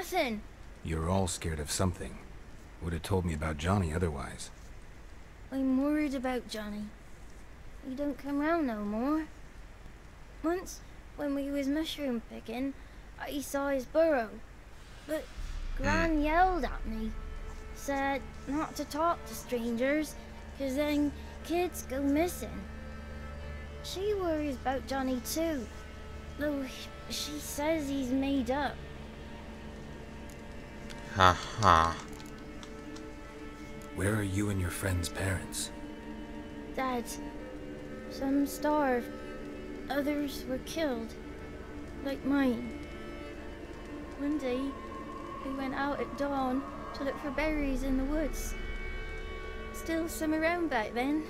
nothing. You're all scared of something. Would have told me about Johnny otherwise. I'm worried about Johnny. He don't come round no more. Once, when we was mushroom picking, I saw his burrow. But Gran yelled at me. Said not to talk to strangers, 'cause then kids go missing. She worries about Johnny too, though she says he's made up. Haha. Where are you and your friend's parents? Dad, some starved, others were killed, like mine. One day, we went out at dawn to look for berries in the woods. Still some around back then.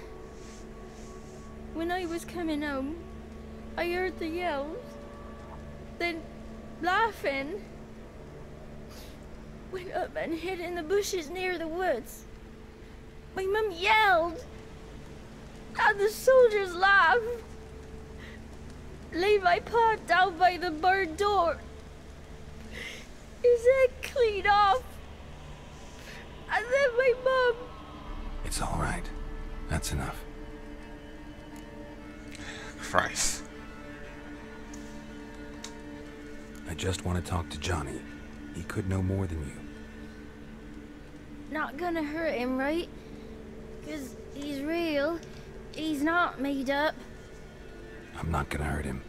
When I was coming home, I heard the yells, then laughing. Went up and hid in the bushes near the woods. My mum yelled, and the soldiers laughed. Laid my pa down by the barn door. His head clean off. And then my mum... It's all right. That's enough. Christ. I just want to talk to Johnny. He could know more than you. Not gonna hurt him, right? 'Cause he's real. He's not made up. I'm not gonna hurt him.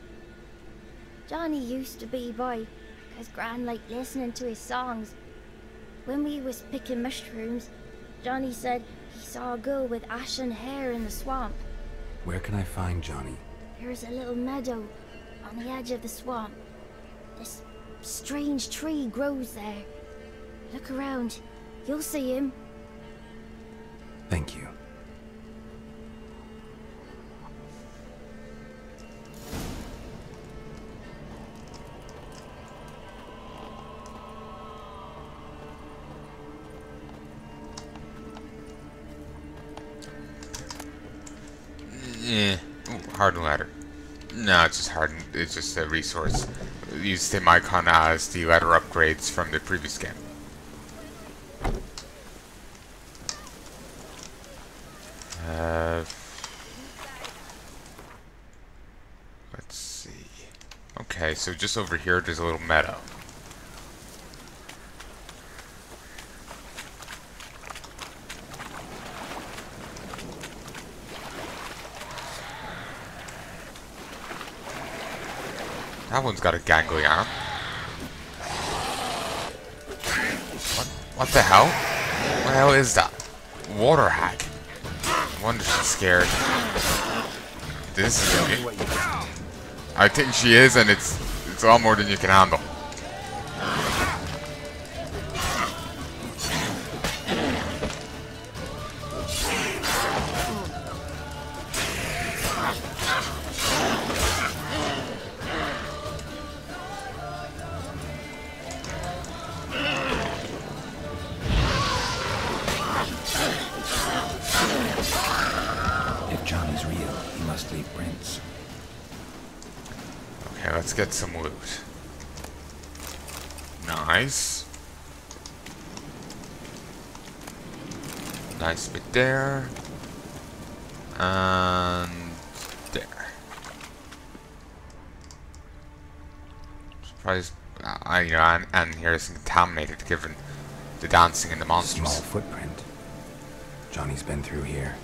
Johnny used to be boy, 'cause Gran liked listening to his songs. When we was picking mushrooms, Johnny said he saw a girl with ashen hair in the swamp. Where can I find Johnny? There's a little meadow on the edge of the swamp. This strange tree grows there. Look around. You'll see him. Thank you. Yeah. Ooh, hardened ladder. No, it's just hardened. It's just a resource. Use the same icon as the ladder upgrades from the previous game. Let's see. Okay, so just over here, there's a little meadow. That one's got a gangly arm. What the hell? What the hell is that? Water hack. No wonder she's scared. This is me. I think she is, and it's a lot more than you can handle. Okay, let's get some loot. Nice. Nice bit there. And there. Surprised, you know, and here is contaminated given the dancing and the monsters. Small footprint. Johnny's been through here.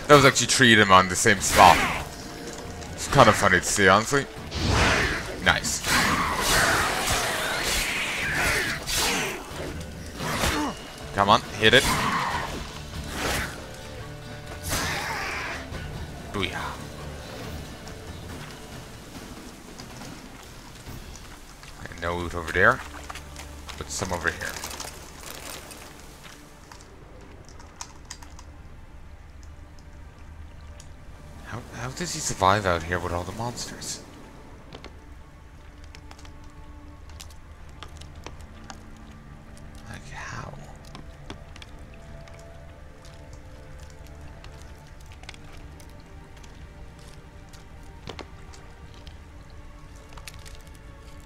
That was actually treated on the same spot. It's kind of funny to see, honestly. Nice. Come on, hit it. Booyah. Okay, no loot over there, but some over here. How does he survive out here with all the monsters?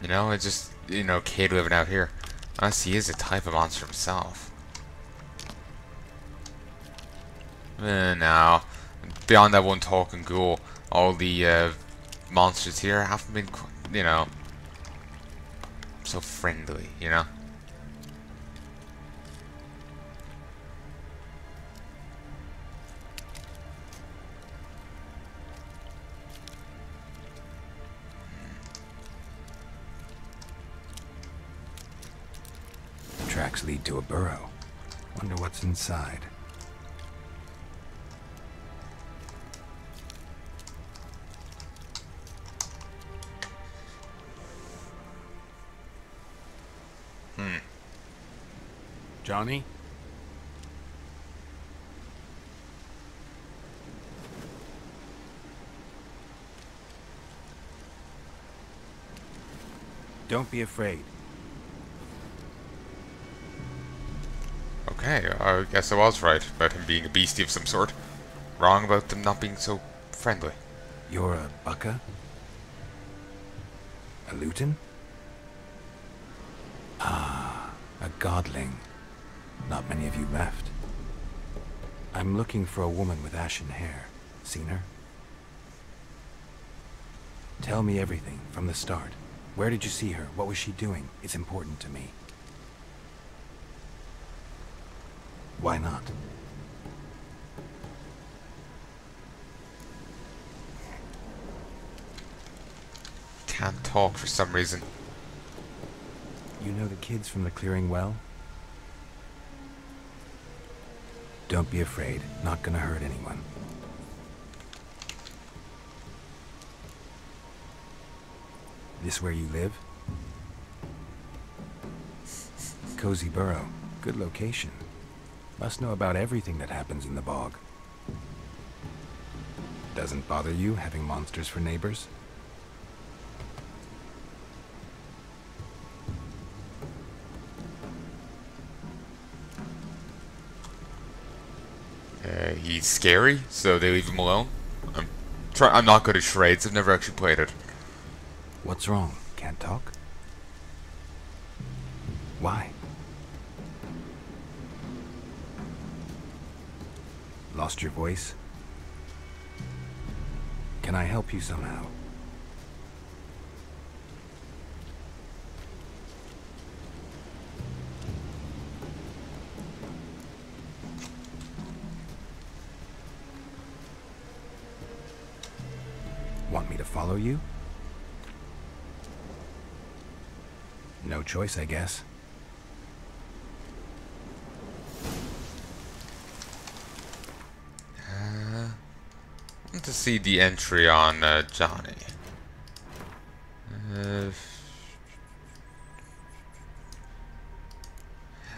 You know, it's just, you know, kid living out here. Unless he is a type of monster himself. Now, beyond that one talking ghoul, all the monsters here haven't been, you know, so friendly, you know? Tracks lead to a burrow. Wonder what's inside. Johnny? Don't be afraid. Okay, I guess I was right about him being a beastie of some sort. Wrong about them not being so friendly. You're a Bucka? A Luton? Ah, a godling. Not many of you left. I'm looking for a woman with ashen hair. Seen her? Tell me everything, from the start. Where did you see her? What was she doing? It's important to me. Why not? Can't talk for some reason. You know the kids from the clearing well? Don't be afraid. Not gonna hurt anyone. This where you live? Cozy burrow. Good location. Must know about everything that happens in the bog. Doesn't bother you having monsters for neighbors? He's scary, so they leave him alone. I'm not good at charades. I've never actually played it. What's wrong? Can't talk? Why? Lost your voice? Can I help you somehow? Want me to follow you? No choice, I guess. I want to see the entry on Johnny.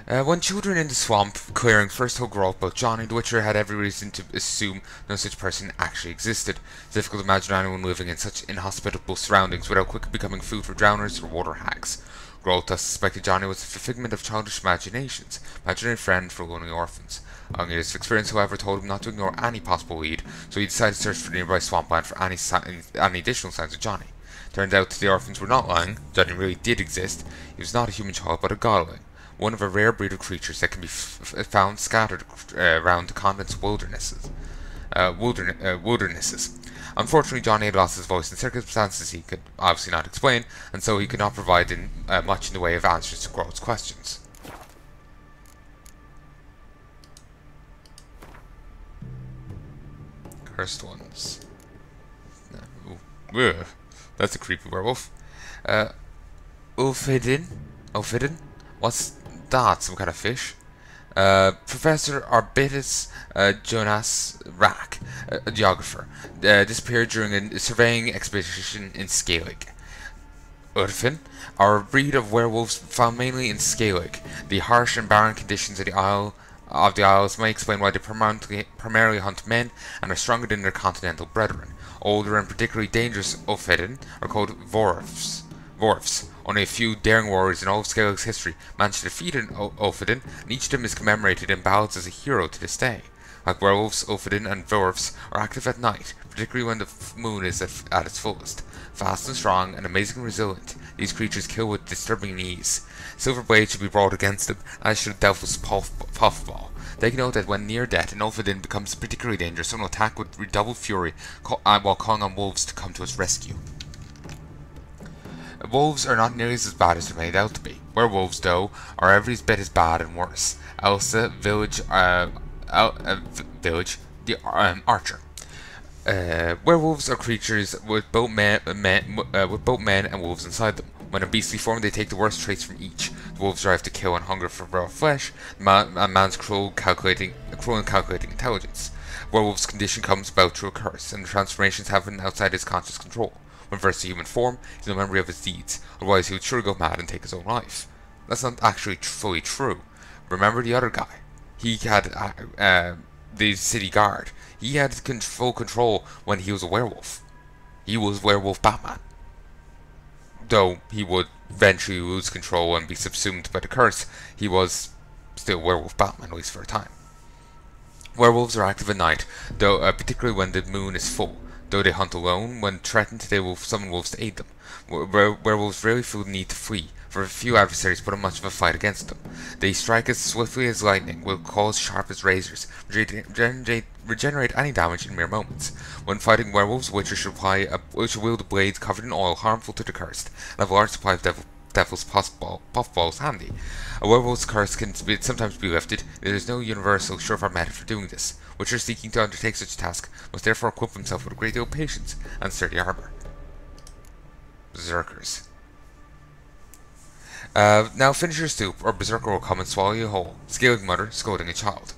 When children in the swamp clearing first told Grow about Johnny, the Witcher had every reason to assume no such person actually existed. It's difficult to imagine anyone living in such inhospitable surroundings without quickly becoming food for drowners or water hags. Grow thus suspected Johnny was a figment of childish imaginations, imaginary friend for lonely orphans. Young years of experience, however, told him not to ignore any possible lead, so he decided to search for the nearby swampland for any additional signs of Johnny. Turns out the orphans were not lying. Johnny really did exist. He was not a human child, but a godling, one of a rare breed of creatures that can be found scattered around the continent's wildernesses. Unfortunately, Johnny had lost his voice in circumstances he could obviously not explain, and so he could not provide much in the way of answers to Grow's questions. Cursed ones. Ooh, that's a creepy werewolf. Ulfhedin? What's that? Some kind of fish? Professor Arbitus Jonas Rack, a geographer, disappeared during a surveying expedition in Scalig. Urfin are a breed of werewolves found mainly in Scalig. The harsh and barren conditions of the Isles may explain why they primarily hunt men and are stronger than their continental brethren. Older and particularly dangerous Ulfhedin are called Vorfs. Only a few daring warriors in all of Scalig's history managed to defeat an Ulfhedin, and each of them is commemorated in ballads as a hero to this day. Like werewolves, Ulfhedin and Vorfs are active at night, particularly when the moon is at its fullest. Fast and strong and amazingly resilient, These creatures kill with disturbing ease. Silver blade should be brought against them, as should Devil's puffball. Take note that when near death, an Ulfadin becomes particularly dangerous and will attack with redoubled fury while calling on wolves to come to its rescue. Wolves are not nearly as bad as they're made out to be. Werewolves, though, are every bit as bad and worse. Elsa, Village, the Archer. Werewolves are creatures with both men and wolves inside them. When in beastly form, they take the worst traits from each. The wolves drive to kill and hunger for raw flesh, and man's cruel and calculating intelligence. Werewolf's condition comes about through a curse, and the transformations happen outside his conscious control. When versed in human form, he has no memory of his deeds, otherwise he would sure go mad and take his own life. That's not actually fully true. Remember the other guy? He had the city guard. He had full control when he was a werewolf. He was Werewolf Batman. Though he would eventually lose control and be subsumed by the curse, he was still Werewolf Batman, at least for a time. Werewolves are active at night, though particularly when the moon is full. Though they hunt alone, when threatened, they will summon wolves to aid them. Werewolves rarely feel the need to flee, for few adversaries put up much of a fight against them. They strike as swiftly as lightning, will claw as sharp as razors, regenerate any damage in mere moments. When fighting werewolves, witches should wield a blade covered in oil harmful to the cursed, and have a large supply of Devil's puffballs handy. A werewolf's curse can sometimes be lifted. There is no universal surefire method for doing this. Witchers seeking to undertake such a task must therefore equip themselves with a great deal of patience and sturdy armor. Berserkers. Now finish your soup, or Berserker will come and swallow you whole. Scalig mother scolding a child.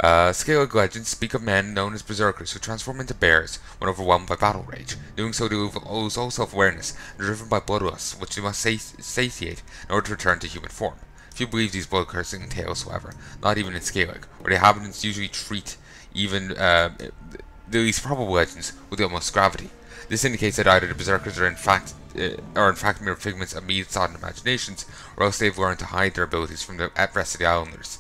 Scalig legends speak of men known as Berserkers who transform into bears when overwhelmed by battle rage. Doing so, they lose all self-awareness and are driven by bloodlust, which they must satiate in order to return to human form. Few believe these blood-cursing tales, however, not even in Scalig, where the inhabitants usually treat even the least probable legends with the utmost gravity. This indicates that either the Berserkers are in fact mere figments of mead-sodden imaginations, or else they've learned to hide their abilities from the rest of the islanders.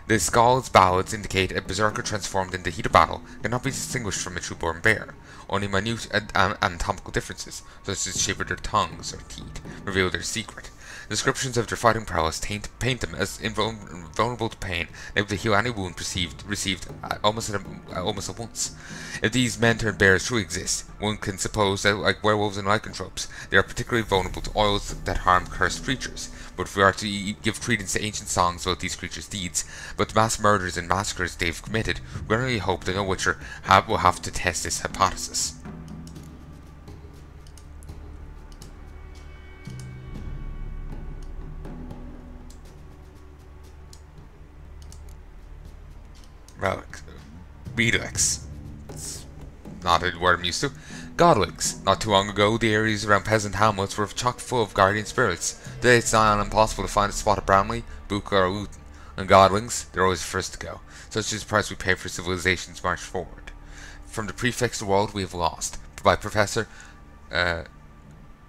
The Skald's ballads indicate a Berserker transformed in the heat of battle cannot be distinguished from a true-born bear. Only minute anatomical differences, such as the shape of their tongues or teeth, reveal their secret. Descriptions of their fighting prowess paint them as invulnerable to pain, able to heal any wound received almost at once. If these men-turned bears truly exist, one can suppose that, like werewolves and lycanthropes, they are particularly vulnerable to oils that harm cursed creatures. But if we are to give credence to ancient songs about these creatures' deeds, but the mass murders and massacres they've committed, we really hope that no witcher will have to test this hypothesis. Relics. It's not a word I'm used to. Godlings. Not too long ago, the areas around peasant hamlets were chock full of guardian spirits. Today it's not impossible to find a spot of Bramley, Buka, or Luton. And godlings, they're always the first to go. Such is the price we pay for civilization's march forward. From the prefix the world we have lost. By Professor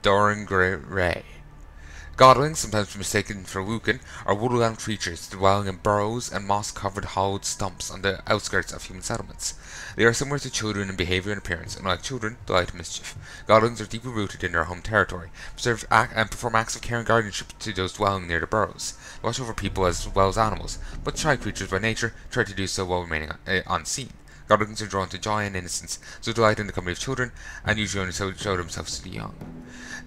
Doran Gray. Godlings, sometimes mistaken for Lucan, are woodland creatures dwelling in burrows and moss-covered hollowed stumps on the outskirts of human settlements. They are similar to children in behaviour and appearance, and like children, delight in mischief. Godlings are deeply rooted in their home territory, and perform acts of care and guardianship to those dwelling near the burrows. They watch over people as well as animals, but shy creatures by nature try to do so while remaining unseen. Godlings are drawn to joy and innocence, so delight in the company of children, and usually only show themselves to the young.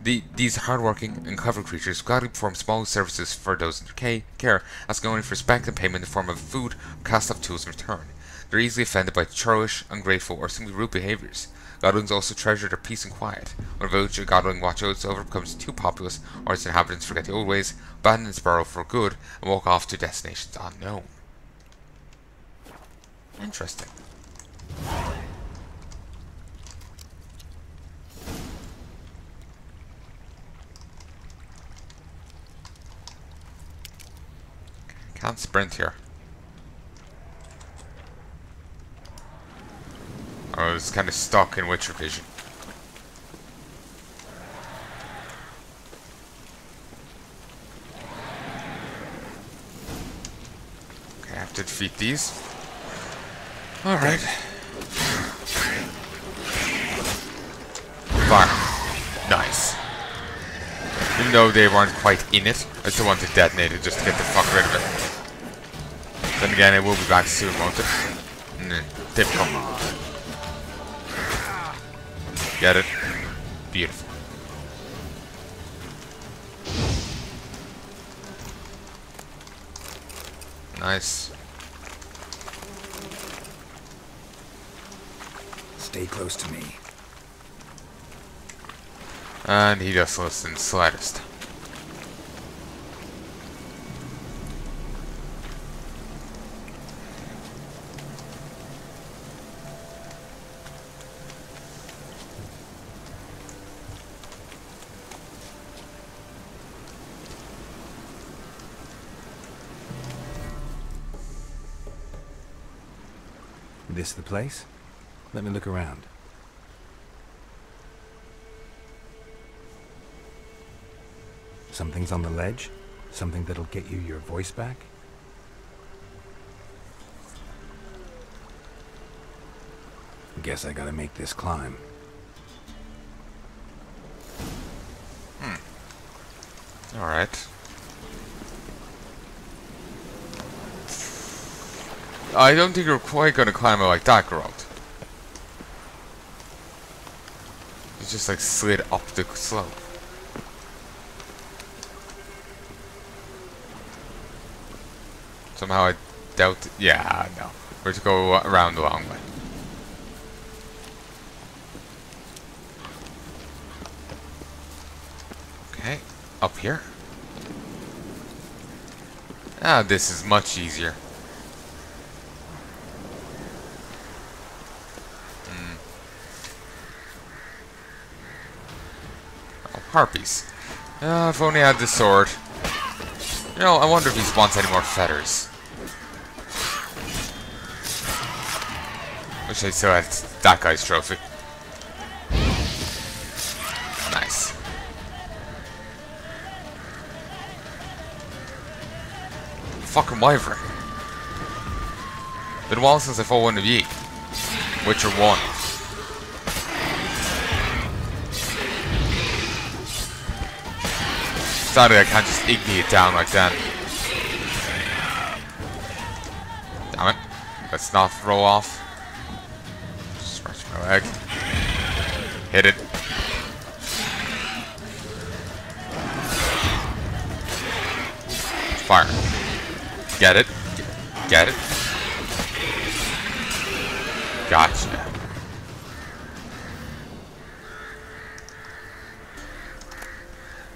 These hard-working and clever creatures gladly perform small services for those in their care, asking only for respect and payment in the form of food or cast-off tools in return. They are easily offended by churlish, ungrateful, or simply rude behaviours. Godlings also treasure their peace and quiet. When a village a Godling watches over becomes too populous, or its inhabitants forget the old ways, abandon its burrow for good, and walk off to destinations unknown. Interesting. Can't sprint here. I was kind of stuck in Witcher Vision. Okay, I have to defeat these. Alright. Fire. Nice. Even though they weren't quite in it, I still want to detonate it just to get the fuck rid of it. Then again, it will be back soon, won't it? Typical. Get it? Beautiful. Nice. Stay close to me. And he doesn't listen the slightest. This the place? Let me look around. Something's on the ledge? Something that'll get you your voice back? Guess I gotta make this climb. Alright. I don't think we're quite gonna climb it like that, Geralt. It just like slid up the slope. Somehow I doubt it. Yeah, no. We're to go around the long way. Okay, up here. Ah, this is much easier. Oh, harpies. If only I had the sword. You know, I wonder if he wants any more feathers. Wish I still had that guy's trophy. Nice. Fucking wyvern. Been a while since I fought one of ye. Witcher 1. Sadly, I can't just igni it down like that. Damn it. Let's not throw off. Scratch my leg. Hit it. Fire. Get it. Get it. Gotcha.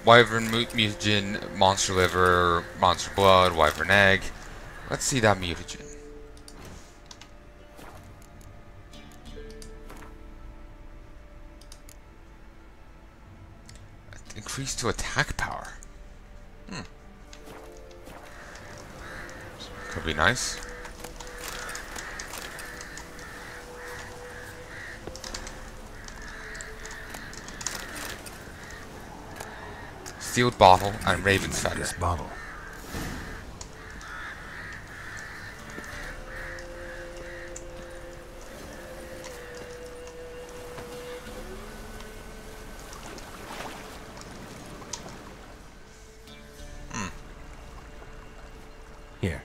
Wyvern mutagen, monster liver, monster blood, wyvern egg. Let's see that mutagen. Increase to attack power. Could be nice. Sealed bottle and raven's feather. This bottle. Here.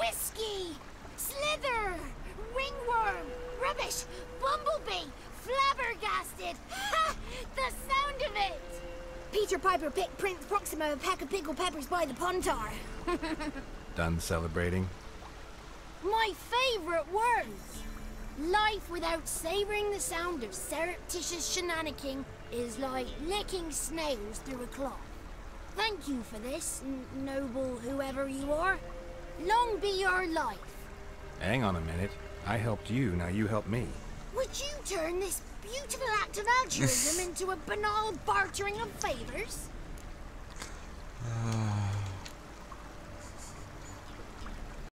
Whiskey! Slither! Ringworm! Rubbish! Bumblebee! Flabbergasted! Ha! The sound of it! Peter Piper picked Prince Proxima a pack of pickled peppers by the Pontar. Done celebrating? My favourite words! Life without savouring the sound of surreptitious shenanigans is like licking snails through a cloth. Thank you for this, noble whoever you are. Long be your life. Hang on a minute. I helped you, now you help me. Would you turn this beautiful act of altruism into a banal bartering of favours?